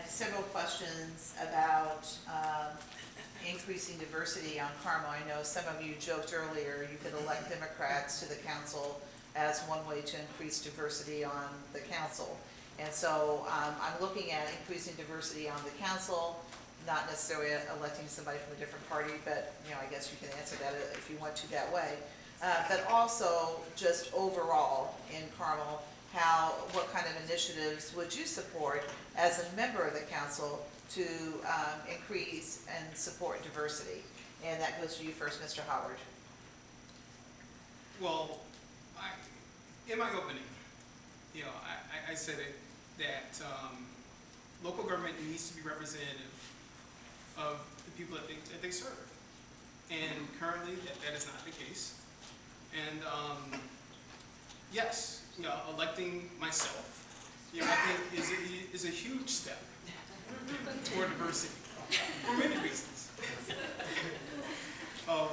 several questions about increasing diversity on Carmel. I know some of you joked earlier you could elect Democrats to the council as one way to increase diversity on the council. And so I'm looking at increasing diversity on the council, not necessarily electing somebody from a different party, but I guess you can answer that if you want to that way. But also just overall in Carmel, what kind of initiatives would you support as a member of the council to increase and support diversity? And that goes to you first, Mr. Howard. Well, in my opening, I said that local government needs to be representative of the people that they serve. And currently, that is not the case. And yes, electing myself, I think is a huge step toward diversity for many reasons. I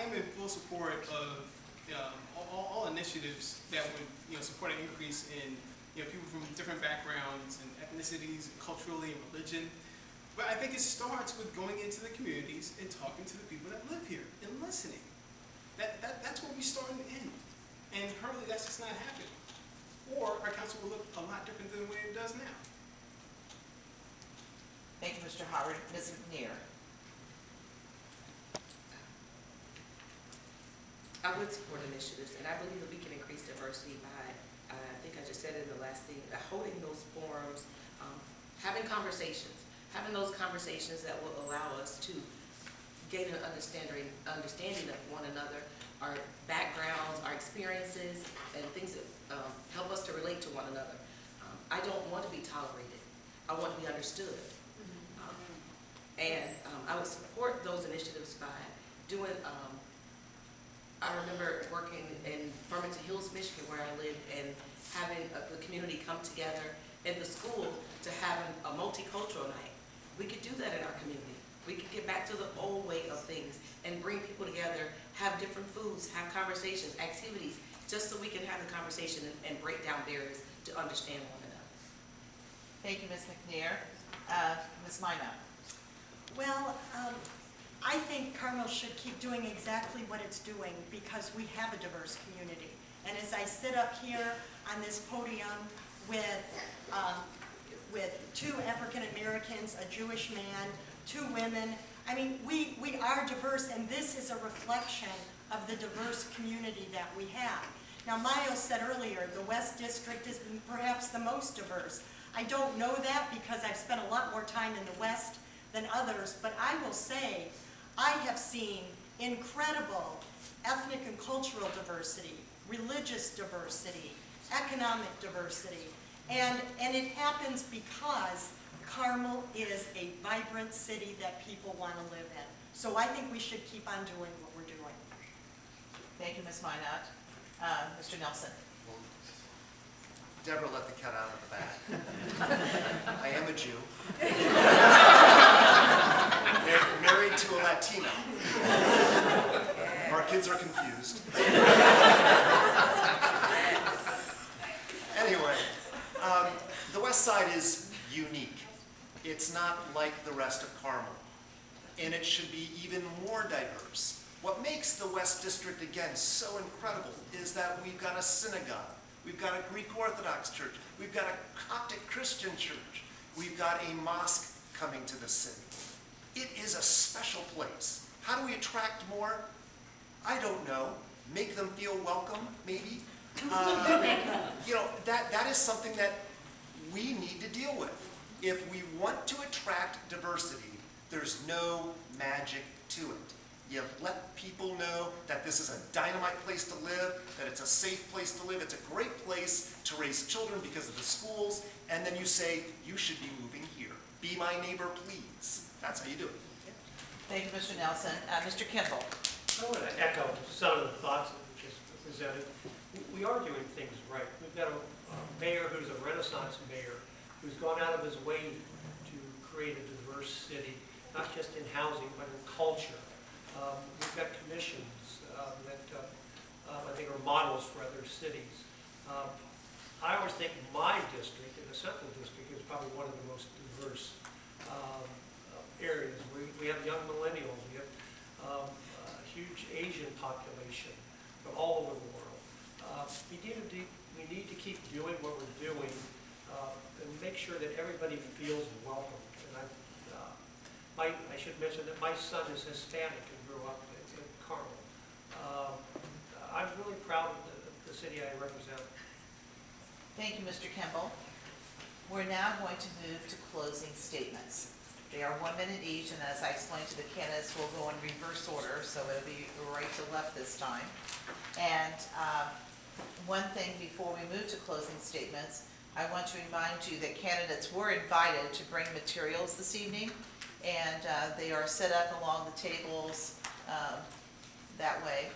am in full support of all initiatives that would support an increase in people from different backgrounds and ethnicities, and culturally and religion. But I think it starts with going into the communities and talking to the people that live here and listening. That's where we start and end. And currently that's just not happening. Or our council will look a lot different than the way it does now. Thank you, Mr. Howard. Ms. McNear. I would support initiatives, and I believe that we can increase diversity by, I think I just said it in the last thing, holding those forums, having those conversations that will allow us to gain an understanding of one another, our backgrounds, our experiences, and things that help us to relate to one another. I don't want to be tolerated. I want to be understood. I would support those initiatives by doing, I remember working in Farmington Hills, Michigan, where I lived, and having the community come together in the school to have a multicultural night. We could do that in our community. We could get back to the old way of things and bring people together, have different foods, have conversations, activities, just so we can have the conversation and break down barriers to understand one another. Thank you, Ms. McNear. Ms. Minott. Well, I think Carmel should keep doing exactly what it's doing because we have a diverse community. And as I sit up here on this podium with two African Americans, a Jewish man, two women, I mean, we are diverse, and this is a reflection of the diverse community that we have. Now, Miles said earlier, the West District is perhaps the most diverse. I don't know that because I've spent a lot more time in the West than others, but I will say I have seen incredible ethnic and cultural diversity, religious diversity, economic diversity, and it happens because Carmel is a vibrant city that people want to live in. So I think we should keep on doing what we're doing. Thank you, Ms. Minott. Mr. Nelson. Well, Debra let the cat out of the bag. I am a Jew. Married to a Latino. Our kids are confused. Anyway, the West Side is unique. It's not like the rest of Carmel, and it should be even more diverse. What makes the West District, again, so incredible is that we've got a synagogue, we've got a Greek Orthodox church, we've got a Coptic Christian church, we've got a mosque coming to the city. It is a special place. How do we attract more? I don't know. Make them feel welcome, maybe? That is something that we need to deal with. If we want to attract diversity, there's no magic to it. You let people know that this is a dynamite place to live, that it's a safe place to live, it's a great place to raise children because of the schools, and then you say, you should be moving here. Be my neighbor, please. That's how you do it. Thank you, Mr. Nelson. Mr. Kimball. I want to echo some of the thoughts that were just presented. We are doing things right. We've got a mayor who's a Renaissance mayor who's gone out of his way to create a diverse city, not just in housing, but in culture. We've got commissions that I think are models for other cities. I always think my district, in the central district, keep doing what we're doing and make sure that everybody feels welcome. And I should mention that my son is Hispanic and grew up in Carmel. I'm really proud of the city I represent. Thank you, Mr. Kimball. We're now going to move to closing statements. They are 1 minute each, and as I explained to the candidates, we'll go in reverse order, so it'll be right to left this time. And one thing before we move to closing statements, I want to remind you that candidates were invited to bring materials this evening, and they are set up along the tables that way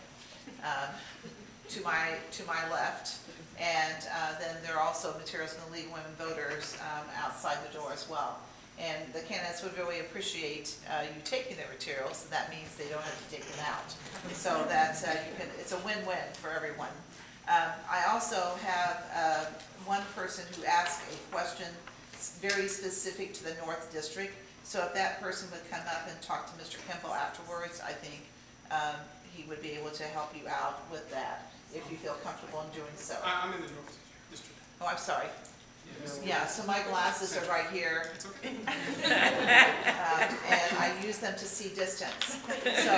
to my left. And then there are also materials from the League of Women Voters outside the door as well. And the candidates would really appreciate you taking their materials. That means they don't have to take them out. So that it's a win-win for everyone. I also have one person who asked a question very specific to the North District. So if that person would come up and talk to Mr. Kimball afterwards, I think he would be able to help you out with that, if you feel comfortable in doing so. I'm in the North District. Oh, I'm sorry. Yeah, so my glasses are right here. It's okay. And I use them to see distance. So,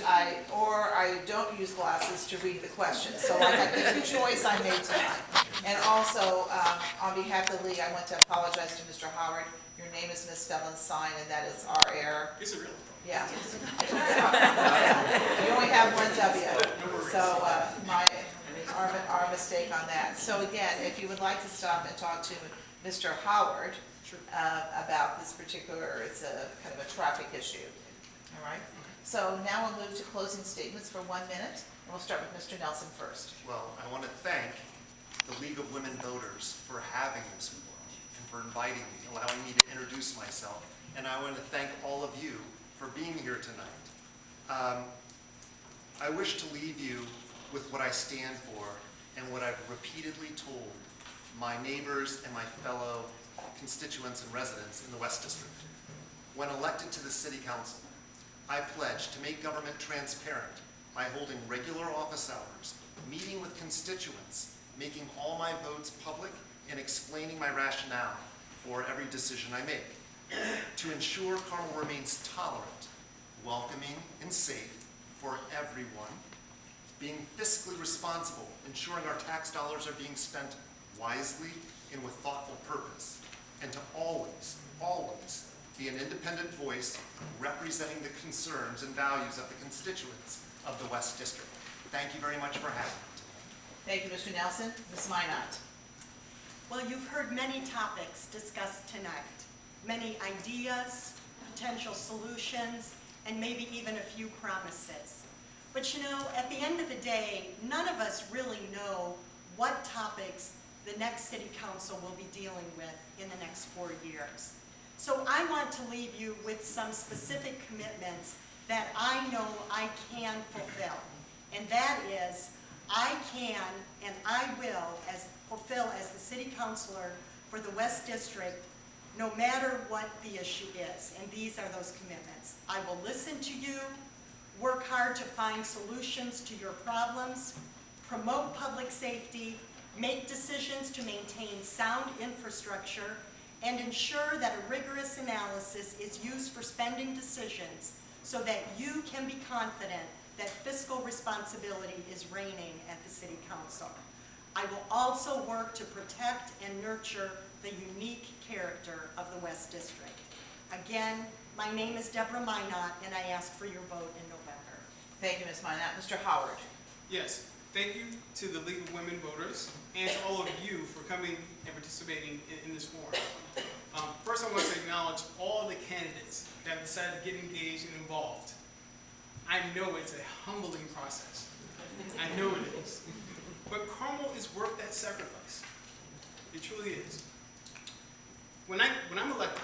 I don't use glasses to read the questions. So like I did the choice I made tonight. And also, on behalf of the league, I want to apologize to Mr. Howard. Your name is misspelled on the sign, and that is our error. Is it really? Yeah. You only have one W. So, our mistake on that. So again, if you would like to stop and talk to Mr. Howard about this particular, it's a kind of a traffic issue. All right? So now we'll move to closing statements for 1 minute, and we'll start with Mr. Nelson first. Well, I want to thank the League of Women Voters for having this forum and for inviting me, allowing me to introduce myself. And I want to thank all of you for being here tonight. I wish to leave you with what I stand for and what I've repeatedly told my neighbors and my fellow constituents and residents in the West District. When elected to the City Council, I pledge to make government transparent by holding regular office hours, meeting with constituents, making all my votes public, and explaining my rationale for every decision I make. To ensure Carmel remains tolerant, welcoming, and safe for everyone, being fiscally responsible, ensuring our tax dollars are being spent wisely and with thoughtful purpose, and to always, always be an independent voice representing the concerns and values of the constituents of the West District. Thank you very much for having me tonight. Thank you, Mr. Nelson. Ms. Minott. Well, you've heard many topics discussed tonight, many ideas, potential solutions, and maybe even a few promises. But you know, at the end of the day, none of us really know what topics the next City Council will be dealing with in the next 4 years. So I want to leave you with some specific commitments that I know I can fulfill. And that is, I can and I will fulfill as the City Councilor for the West District, no matter what the issue is. And these are those commitments. I will listen to you, work hard to find solutions to your problems, promote public safety, make decisions to maintain sound infrastructure, and ensure that a rigorous analysis is used for spending decisions so that you can be confident that fiscal responsibility is reigning at the City Council. I will also work to protect and nurture the unique character of the West District. Again, my name is Debra Minott, and I ask for your vote in November. Thank you, Ms. Minott. Mr. Howard. Yes. Thank you to the League of Women Voters and to all of you for coming and participating in this forum. First, I want to acknowledge all the candidates that have decided to get engaged and involved. I know it's a humbling process. I know it is. But Carmel is worth that sacrifice. It truly is. When I'm elected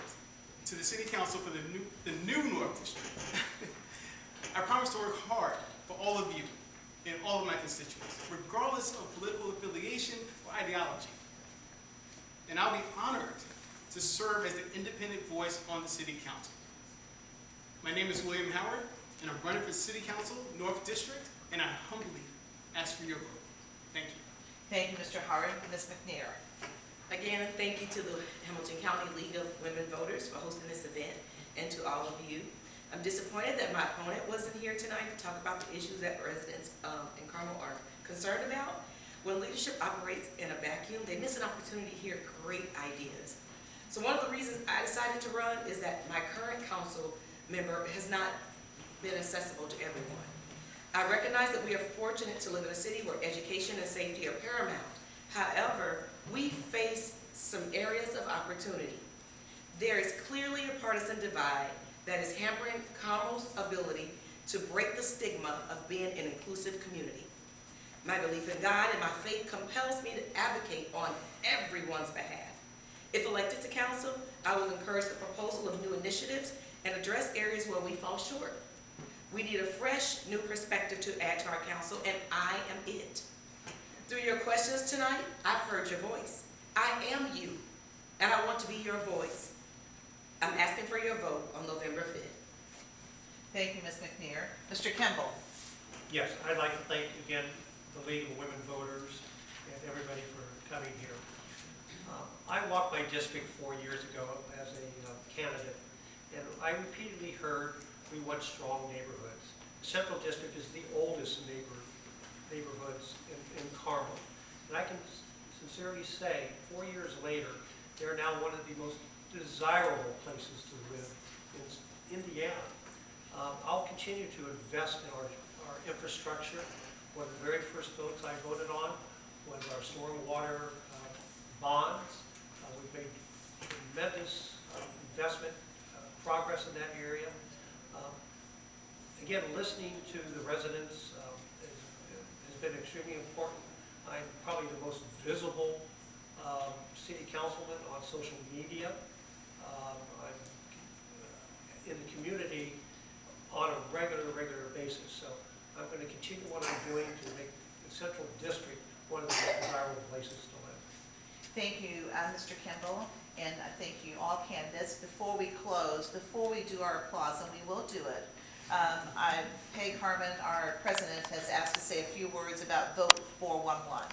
to the City Council for the new North District, I promise to work hard for all of you and all of my constituents, regardless of political affiliation or ideology. And I'll be honored to serve as the independent voice on the City Council. My name is William Howard, and I'm running for City Council, North District, and I humbly ask for your vote. Thank you. Thank you, Mr. Howard. Ms. McNear. Again, thank you to the Hamilton County League of Women Voters for hosting this event, and to all of you. I'm disappointed that my opponent wasn't here tonight to talk about the issues that residents in Carmel are concerned about. When leadership operates in a vacuum, they miss an opportunity to hear great ideas. So one of the reasons I decided to run is that my current council member has not been accessible to everyone. I recognize that we are fortunate to live in a city where education and safety are paramount. However, we face some areas of opportunity. There is clearly a partisan divide that is hampering Carmel's ability to break the stigma of being an inclusive community. My belief in God and my faith compels me to advocate on everyone's behalf. If elected to council, I will encourage the proposal of new initiatives and address areas where we fall short. We need a fresh, new perspective to add to our council, and I am it. Through your questions tonight, I've heard your voice. I am you, and I want to be your voice. I'm asking for your vote on November 5th. Thank you, Ms. McNear. Mr. Kimball. Yes, I'd like to thank again the League of Women Voters and everybody for coming here. I walked my district 4 years ago as a candidate, and I repeatedly heard we want strong neighborhoods. The Central District is the oldest neighborhoods in Carmel. And I can sincerely say, 4 years later, they're now one of the most desirable places to live in Indiana. I'll continue to invest in our infrastructure. One of the very first votes I voted on was our stormwater bonds. We've made tremendous investment progress in that area. Again, listening to the residents has been extremely important. I'm probably the most visible city councilman on social media. I'm in the community on a regular basis. So I'm going to continue what I'm doing to make the Central District one of the most desirable places to live. Thank you, Mr. Kimball, and thank you all candidates. Before we close, before we do our applause, and we will do it, Peg Harmon, our president, has asked to say a few words about Vote 411.